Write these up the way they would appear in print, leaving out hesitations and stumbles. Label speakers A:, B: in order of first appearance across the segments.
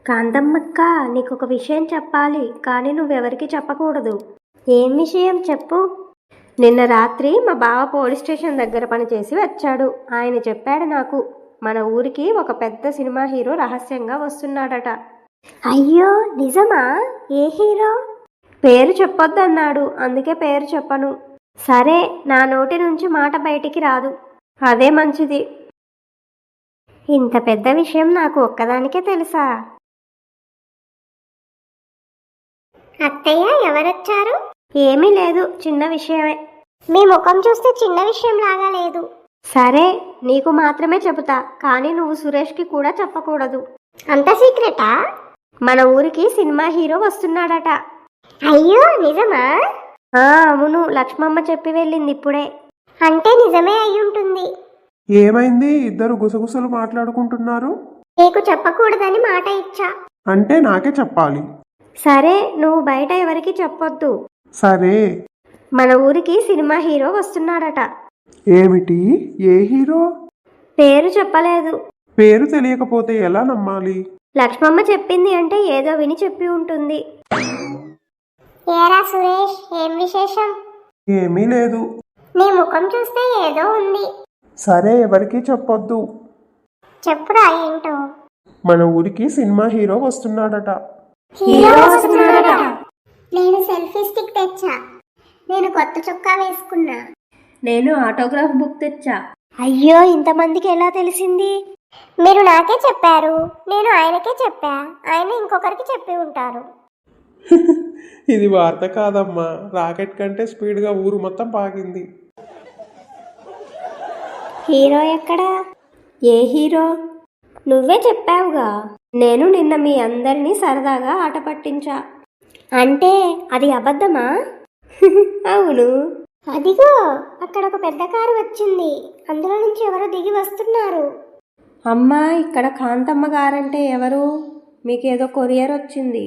A: కాంతమ్మక్క, నీకొక విషయం చెప్పాలి, కానీ నువ్వెవరికి చెప్పకూడదు. ఏం విషయం చెప్పు. నిన్న రాత్రి మా బావ పోలీస్ స్టేషన్ దగ్గర పనిచేసి వచ్చాడు. ఆయన చెప్పాడు నాకు, మన ఊరికి ఒక పెద్ద సినిమా హీరో రహస్యంగా వస్తున్నాడట. అయ్యో, నిజమా? ఏ హీరో? పేరు చెప్పొద్దన్నాడు, అందుకే పేరు చెప్పను. సరే, నా నోటి నుంచి మాట బయటికి రాదు, అదే మంచిది. ఇంత పెద్ద విషయం నాకు ఒక్కదానికే తెలుసా?
B: అత్తయ్య, ఎవరొచ్చారు?
A: ఏమీ లేదు, చిన్న విషయమే.
B: మీ ముఖం చూస్తే చిన్న విషయం లాగా లేదు.
A: సరే, నీకు మాత్రమే చెబుతా, కానీ నువ్వు సురేష్కి కూడా చెప్పకూడదు.
B: అంత సీక్రెటా?
A: మన ఊరికి సినిమా హీరో వస్తున్నాడట.
B: అయ్యో, నిజమా?
A: అవును, లక్ష్మమ్మ చెప్పి వెళ్ళింది ఇప్పుడే.
B: అంటే నిజమే అయ్యుంటుంది.
C: ఏమైంది? ఇద్దరు గుసగుసలు మాట్లాడుకుంటున్నారు.
B: నీకు చెప్పకూడదని మాట ఇచ్చా.
C: అంటే నాకే చెప్పాలి.
A: సరే, నువ్వు బయట ఎవరికి చెప్పొద్దు.
C: సరే.
A: మన ఊరికి సినిమా హీరో వస్తున్నాడట.
C: ఏమిటి? ఏ హీరో?
A: పేరు చెప్పలేదు.
C: పేరు తెలియకపోతే ఎలా నమ్మాలి?
A: లక్ష్మమ్మ చెప్పింది అంటే ఏదో విని చెప్పి ఉంటుంది.
B: ఏరా సురేష్, ఏం విశేషం?
C: ఏమీ లేదు.
B: నీ ముఖం చూస్తే ఏదో ఉంది.
C: సరే, ఎవరికి చెప్పొద్దు.
B: చెప్పురా ఏంటో.
C: మన ఊరికి సినిమా హీరో వస్తున్నాడట.
B: హీరో వస్తున్నాడట? నేను సెల్ఫీ స్టిక్ తెచ్చా. నేను కొత్త చొక్కా వేసుకున్నా.
A: నేను ఆటోగ్రాఫ్ బుక్ తెచ్చా. అయ్యో, ఇంతమందికి ఎలా తెలిసింది?
B: మీరు నాకే చెప్పారు, నేను ఆయనకే చెప్పా. ఆయన ఇంకొకరికి చెప్పి ఉంటారు.
C: ఇది వార్త కాదమ్మా, రాకెట్ కంటే స్పీడ్గా ఊరు మొత్తం పాకింది.
A: హీరో ఎక్కడా? ఏ హీరో? నువ్వే చెప్పావుగా. నేను నిన్న మీ అందరినీ సరదాగా ఆట పట్టించా. అంటే అది అబద్ధమా? అవును.
B: అదిగో, అక్కడ ఒక పెద్ద కారు వచ్చింది. అందులో నుంచి ఎవరో దిగి వస్తున్నారు.
A: అమ్మా, ఇక్కడ కాంతమ్మ గారంటే ఎవరు? మీకేదో కొరియర్ వచ్చింది.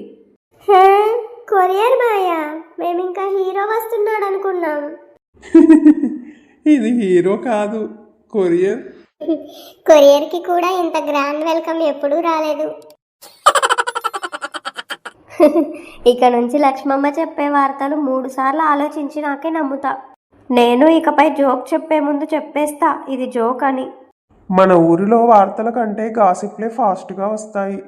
B: కొరియర్ మాయా? మేమింకా హీరో వస్తున్నాడు అనుకున్నాం.
C: ఇది హీరో కాదు, కొరియర్.
B: కొరియర్ కి కూడా ఇంత గ్రాండ్ వెల్కమ్ ఎప్పుడూ రాలేదు.
A: ఇక నుంచి లక్ష్మమ్మ చెప్పే వార్తలు 3 సార్లు ఆలోచించి నాకే నమ్ముతా. నేను ఇకపై జోక్ చెప్పే ముందు చెప్పేస్తా, ఇది జోక్ అని.
C: మన ఊరిలో వార్తల కంటే గాసిప్లే ఫాస్ట్గా వస్తాయి.